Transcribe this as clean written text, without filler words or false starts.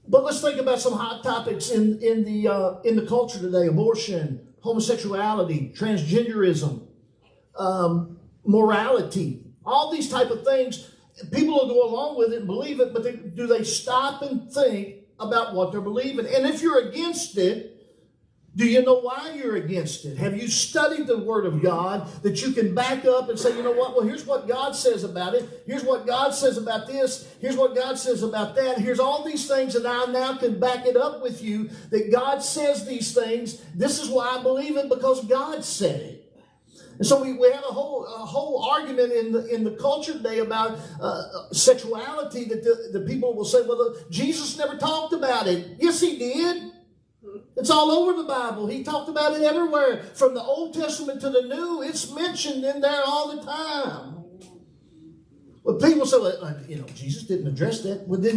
But let's think about some hot topics in the culture today: abortion, homosexuality, transgenderism, morality, all these type of things. People will go along with it and believe it, but do they stop and think about what they're believing? And if you're against it, do you know why you're against it? Have you studied the Word of God that you can back up and say, you know what? Well, here's what God says about it. Here's what God says about this. Here's what God says about that. Here's all these things that I now can back it up with you, that God says these things. This is why I believe it, because God said it. And so we have a whole argument in the culture today about sexuality, that the people will say, well, Jesus never talked about it. Yes, he did. It's all over the Bible. He talked about it everywhere. From the Old Testament to the New, it's mentioned in there all the time. But people say, well, Jesus didn't address that. Well, then